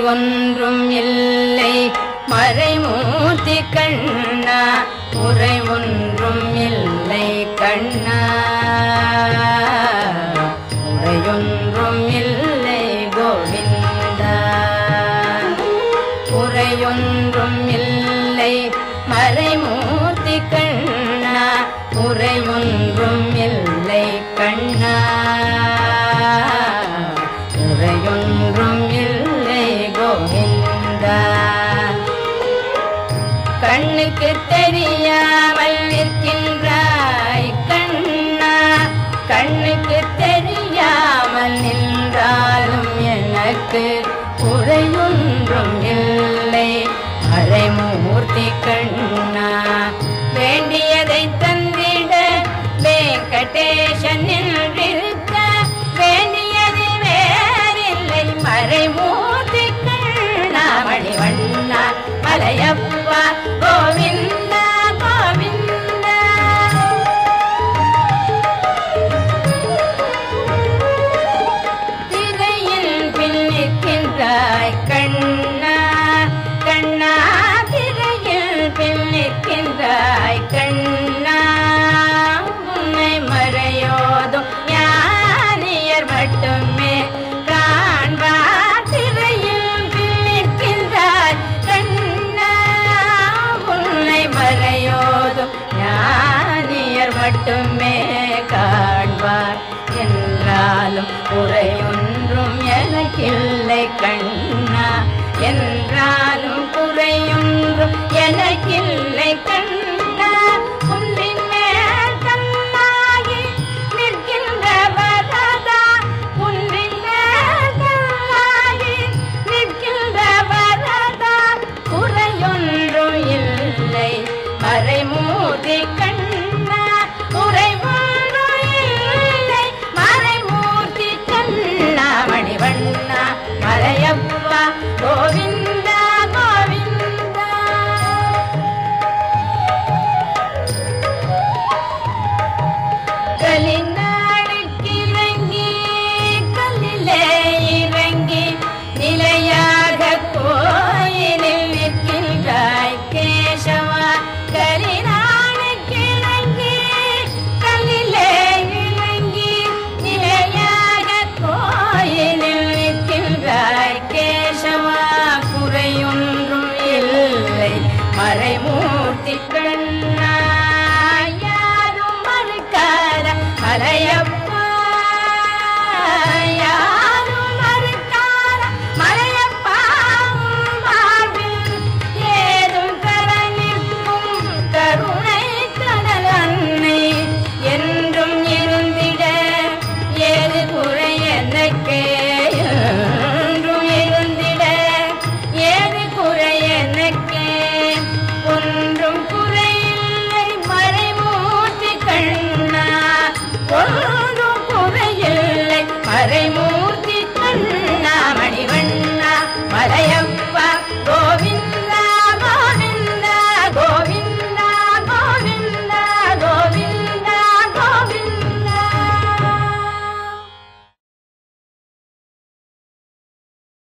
ஒன்றும் இல்லை மறைமூர்த்தி கண்ணா குறை ஒன்றும் இல்லை கண்ணா குறையொன்றும் இல்லை கோவிந்தா குறையொன்றும் இல்லை மறைமூர்த்தி கண்ணா குறை ஒன்றும் இல்லை கண்ணா குறையொன்றும் இல்லை கோவிந்தா கண்ணுக்கு தெரியாமல் நிற்கின்றாய் கண்ணா கண்ணுக்கு தெரியாமல் நின்றாலும் எனக்கு குறையொன்றும் இல்லை மறைமூர்த்தி கண்ணா வேண்டியதை தந்திட வெங்கடேசன் நின்றிருக்க வேண்டியது வேறில்லை மறைமூர்த்தி கண்ணா மணிவண்ணா மலையப்பா கோவிந்தா கோவிந்தா திரையில் பின்னிற்கின்றாய் கண்ணா கண்ணா திரையில் பின்னிற்கின்றாய் கண்ணா உன்னை மறையோதும் ஞானியர் மட்டுமே காண்பார் திரையில் பின்னிற்கின்றாய் கண்ணா உன்னை மறையோதும் ஞானியர் மட்டுமே காண்பார் என்றாலும் குறையொன்றும் எனக்கில்லை கண்ணா என்றாலும் குறையொன்றும் எனக்கில்லை கண்ணா உன்னின் மேல் கண்ணாகி நிற்கின்ற வரதா உன்னின் மேல் கண்ணாகி நிற்கின்ற வரதா குறையொன்றும் இல்லை மறைமூர்த்தி கண்ணா குறை ஒன்றும் இல்லை மறைமூர்த்தி கண்ணா மணிவண்ணா மலையப்பா கோவிந்தா கோவிந்தா கலிநாளுக்கு இறங்கி கல்லிலே இறங்கி நிலையாக கோயிலில் நிற்கின்றாய் கேசவா கலிநாளுக்கு இறங்கி கல்லிலே இறங்கி நிலையாக கோயிலில் நிற்கின்றாய் கேசவா குறையொன்றும் இல்லை மறைமூர்த்தி கண்ணா யாரும் மறுக்காத மலையப்பா யாரும் மறுக்காத மலையப்பா வாழ்வில் ஏதும் தர நிற்கும் கருணை கடல் அன்னை என்றும் இருந்திட ஏது குறை எனக்கே என்றும் இருந்திட ஏது குறை எனக்கே ஒன்றும் குறையில்லை மறைமூர்த்தி கண்ணா ஒன்றும் குறையில்லை மறைமூர்த்தி கண்ணா மணிவண்ணா மலையம்